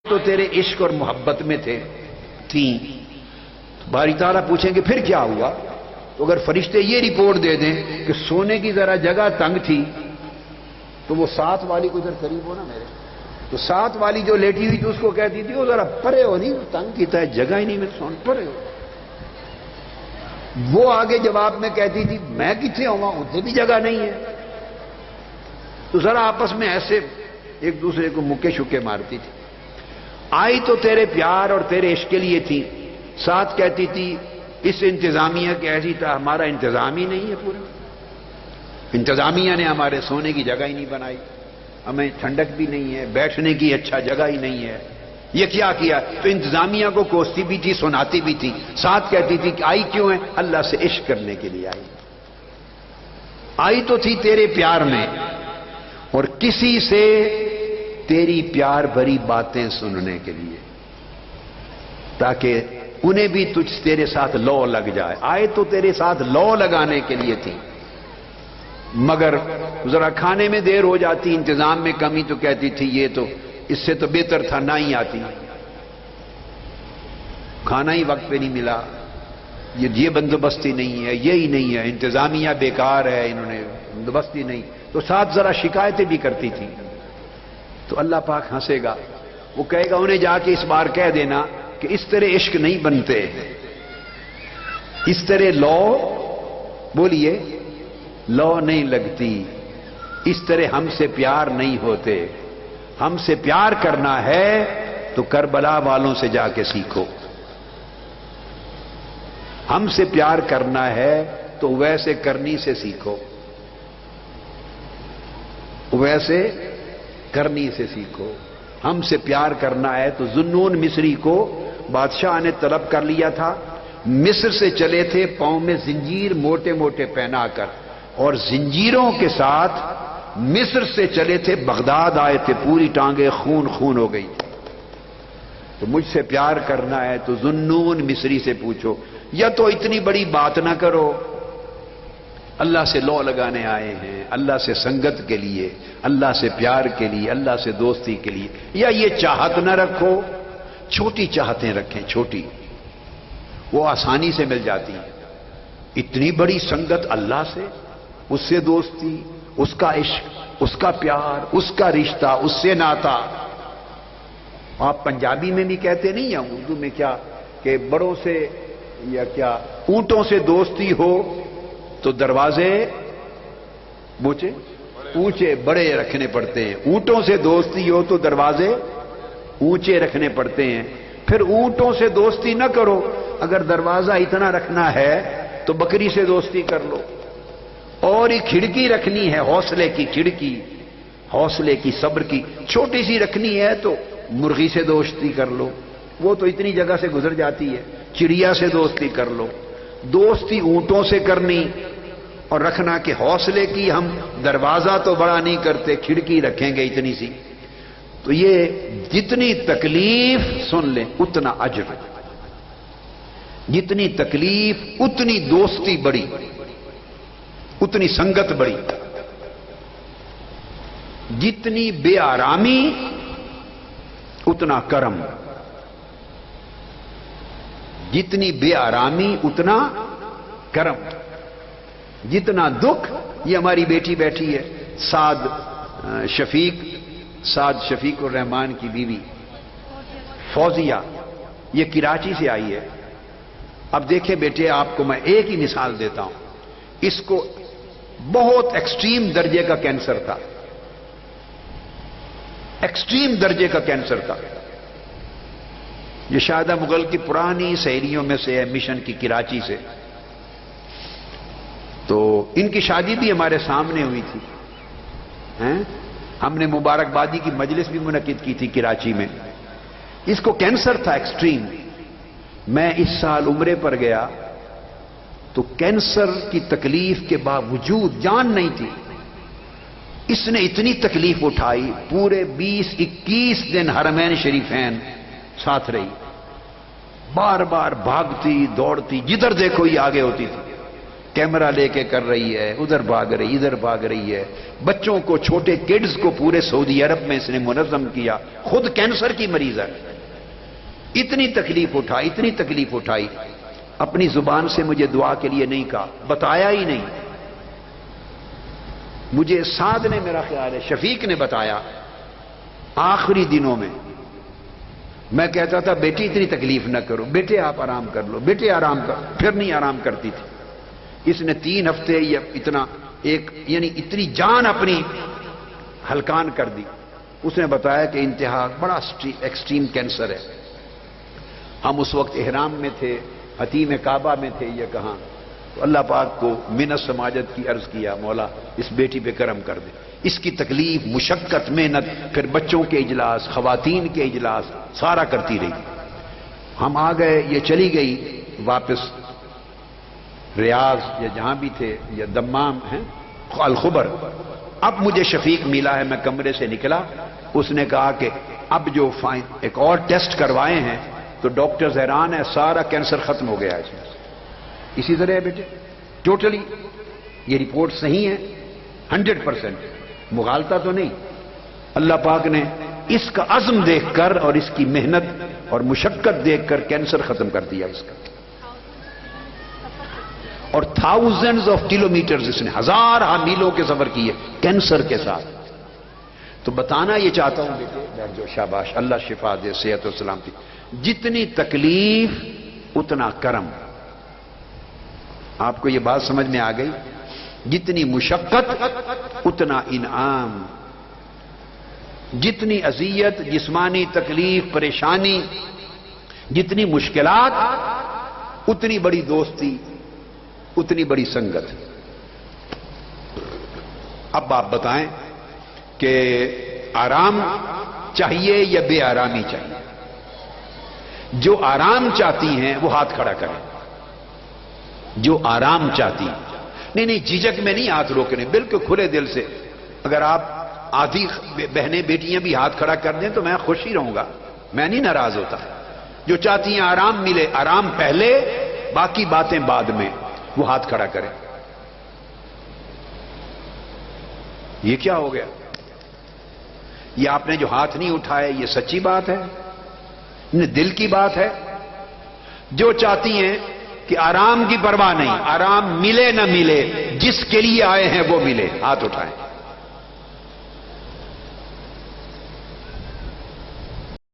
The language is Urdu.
تو تیرے عشق اور محبت میں تھیں. باری تعالیٰ پوچھیں گے پھر کیا ہوا؟ تو اگر فرشتے یہ رپورٹ دے دیں کہ سونے کی ذرا جگہ تنگ تھی تو وہ ساتھ والی کو ادھر قریب ہو نا میرے، تو ساتھ والی جو لیٹی ہوئی تھی اس کو کہتی تھی وہ ذرا پرے ہو، نہیں تنگ کیتا ہے، جگہ ہی نہیں میرے سون پرے ہو. وہ آگے جواب میں کہتی تھی میں کتنے ہوا ادھر بھی جگہ نہیں ہے. تو ذرا آپس میں ایسے ایک دوسرے کو مکے شکے مارتی تھی. آئی تو تیرے پیار اور تیرے عشق کے لیے تھی، ساتھ کہتی تھی اس انتظامیہ کے ایسی طرح ہمارا انتظام ہی نہیں ہے، پورا انتظامیہ نے ہمارے سونے کی جگہ ہی نہیں بنائی، ہمیں ٹھنڈک بھی نہیں ہے، بیٹھنے کی اچھا جگہ ہی نہیں ہے، یہ کیا کیا؟ تو انتظامیہ کو کوستی بھی تھی، سناتی بھی تھی، ساتھ کہتی تھی کہ آئی کیوں ہے؟ اللہ سے عشق کرنے کے لیے آئی. آئی تو تھی تیرے پیار میں اور کسی سے تیری پیار بھری باتیں سننے کے لیے، تاکہ انہیں بھی تیرے ساتھ لو لگ جائے. آئے تو تیرے ساتھ لو لگانے کے لیے تھی، مگر ذرا کھانے میں دیر ہو جاتی، انتظام میں کمی، تو کہتی تھی یہ تو اس سے تو بہتر تھا نہ ہی آتی، کھانا ہی وقت پہ نہیں ملا، یہ بندوبست ہی نہیں ہے، یہی نہیں ہے، انتظامیہ بیکار ہے، انہوں نے بندوبست ہی نہیں. تو ساتھ ذرا شکایتیں بھی کرتی تھی. تو اللہ پاک ہنسے گا، وہ کہے گا انہیں جا کے اس بار کہہ دینا کہ اس طرح عشق نہیں بنتے، اس طرح لو، بولیے لو نہیں لگتی، اس طرح ہم سے پیار نہیں ہوتے. ہم سے پیار کرنا ہے تو کربلا والوں سے جا کے سیکھو. ہم سے پیار کرنا ہے تو ویسے کرنی سے سیکھو، ویسے کرنی سے سیکھو. ہم سے پیار کرنا ہے تو ذوالنون مصری کو بادشاہ نے طلب کر لیا تھا، مصر سے چلے تھے پاؤں میں زنجیر موٹے موٹے پہنا کر، اور زنجیروں کے ساتھ مصر سے چلے تھے، بغداد آئے تھے، پوری ٹانگیں خون خون ہو گئی. تو مجھ سے پیار کرنا ہے تو ذوالنون مصری سے پوچھو، یا تو اتنی بڑی بات نہ کرو، اللہ سے لو لگانے آئے ہیں، اللہ سے سنگت کے لیے، اللہ سے پیار کے لیے، اللہ سے دوستی کے لیے، یا یہ چاہت نہ رکھو، چھوٹی چاہتیں رکھیں، چھوٹی، وہ آسانی سے مل جاتی ہیں. اتنی بڑی سنگت اللہ سے، اس سے دوستی، اس کا عشق، اس کا پیار، اس کا رشتہ، اس سے ناتا. آپ پنجابی میں بھی کہتے نہیں، یا اردو میں کیا کہ بڑوں سے یا کیا اونٹوں سے دوستی ہو تو دروازے بوچے اونچے بڑے رکھنے پڑتے ہیں، اونٹوں سے دوستی ہو تو دروازے اونچے رکھنے پڑتے ہیں. پھر اونٹوں سے دوستی نہ کرو، اگر دروازہ اتنا رکھنا ہے تو بکری سے دوستی کر لو. اور ایک کھڑکی رکھنی ہے، حوصلے کی کھڑکی، حوصلے کی، صبر کی چھوٹی سی رکھنی ہے تو مرغی سے دوستی کر لو، وہ تو اتنی جگہ سے گزر جاتی ہے. چڑیا سے دوستی کر لو. دوستی اونٹوں سے کرنی اور رکھنا کہ حوصلے کی، ہم دروازہ تو بڑا نہیں کرتے، کھڑکی رکھیں گے اتنی سی. تو یہ جتنی تکلیف سن لیں اتنا اجر، جتنی تکلیف اتنی دوستی بڑی، اتنی سنگت بڑی. جتنی بے آرامی اتنا کرم، جتنی بے آرامی اتنا کرم. جتنا دکھ، یہ ہماری بیٹی بیٹھی ہے سعد شفیق الرحمان کی بیوی فوزیہ، یہ کراچی سے آئی ہے. اب دیکھیں بیٹے، آپ کو میں ایک ہی مثال دیتا ہوں. اس کو بہت ایکسٹریم درجے کا کینسر تھا، ایکسٹریم درجے کا کینسر تھا. یہ شاہدہ مغل کی پرانی سہیلیوں میں سے ہے، مشن کی کراچی سے. تو ان کی شادی بھی ہمارے سامنے ہوئی تھی، ہم نے مبارکبادی کی مجلس بھی منعقد کی تھی کراچی میں. اس کو کینسر تھا ایکسٹریم. میں اس سال عمرے پر گیا تو کینسر کی تکلیف کے باوجود، جان نہیں تھی، اس نے اتنی تکلیف اٹھائی، پورے 20-21 دن حرمین شریفین ساتھ رہی، بار بار بھاگتی دوڑتی، جدھر دیکھو یہ آگے ہوتی تھی. کیمرہ لے کے کر رہی ہے، ادھر بھاگ رہی ادھر بھاگ رہی ہے، بچوں کو چھوٹے کڈز کو پورے سعودی عرب میں اس نے منظم کیا، خود کینسر کی مریض ہے، اتنی تکلیف اٹھائی اتنی تکلیف اٹھائی، اپنی زبان سے مجھے دعا کے لیے نہیں کہا، بتایا ہی نہیں، مجھے سعد نے، میرا خیال ہے شفیق نے بتایا آخری دنوں میں۔ میں کہتا تھا بیٹی اتنی تکلیف نہ کرو، بیٹے آپ آرام کر لو، بیٹے آرام کر، پھر نہیں آرام کرتی تھی۔ اس نے 3 ہفتے یا اتنا یعنی اتنی جان اپنی ہلکان کر دی۔ اس نے بتایا کہ انتہا بڑا ایکسٹریم کینسر ہے۔ ہم اس وقت احرام میں تھے، حتیم کعبہ میں تھے، یہ کہاں، تو اللہ پاک کو منت سماجت کی عرض کیا، مولا اس بیٹی پہ کرم کر دے، اس کی تکلیف، مشقت، محنت، پھر بچوں کے اجلاس، خواتین کے اجلاس، سارا کرتی رہی۔ ہم آ گئے، یہ چلی گئی واپس ریاض یا جہاں بھی تھے، یا دمام ہیں الخبر۔ اب مجھے شفیق ملا ہے، میں کمرے سے نکلا، اس نے کہا کہ اب جو ایک اور ٹیسٹ کروائے ہیں تو ڈاکٹر حیران ہے، سارا کینسر ختم ہو گیا ہے۔ اسی طرح ہے بیٹے، ٹوٹلی یہ رپورٹ صحیح ہے، 100%، مغالطہ تو نہیں۔ اللہ پاک نے اس کا عزم دیکھ کر اور اس کی محنت اور مشقت دیکھ کر کینسر ختم کر دیا اس کا، اور تھاؤزنڈز آف کلومیٹرز، اس نے 1000 میلوں کے سفر کیے کینسر کے ساتھ۔ تو بتانا یہ چاہتا ہوں بیٹے، بیٹھ جو، شاباش، اللہ شفا دے، صحت و سلامتی۔ جتنی تکلیف اتنا کرم۔ آپ کو یہ بات سمجھ میں آ گئی؟ جتنی مشقت اتنا انعام، جتنی اذیت، جسمانی تکلیف، پریشانی، جتنی مشکلات اتنی بڑی دوستی، اتنی بڑی سنگت۔ اب آپ بتائیں کہ آرام چاہیے یا بے آرامی چاہیے؟ جو آرام چاہتی ہیں وہ ہاتھ کھڑا کریں، جو آرام چاہتی ہیں۔ نہیں جھجک میں نہیں ہاتھ روکنے، بالکل کھلے دل سے۔ اگر آپ آدھی بہنیں بیٹیاں بھی ہاتھ کھڑا کر دیں تو میں خوش ہی رہوں گا، میں نہیں ناراض ہوتا۔ جو چاہتی ہیں آرام ملے، آرام پہلے، باقی باتیں بعد میں، وہ ہاتھ کھڑا کریں۔ یہ کیا ہو گیا؟ یہ آپ نے جو ہاتھ نہیں اٹھائے، یہ سچی بات ہے، دل کی بات ہے؟ جو چاہتی ہیں کہ آرام کی پرواہ نہیں، آرام ملے نہ ملے، جس کے لیے آئے ہیں وہ ملے، ہاتھ اٹھائیں۔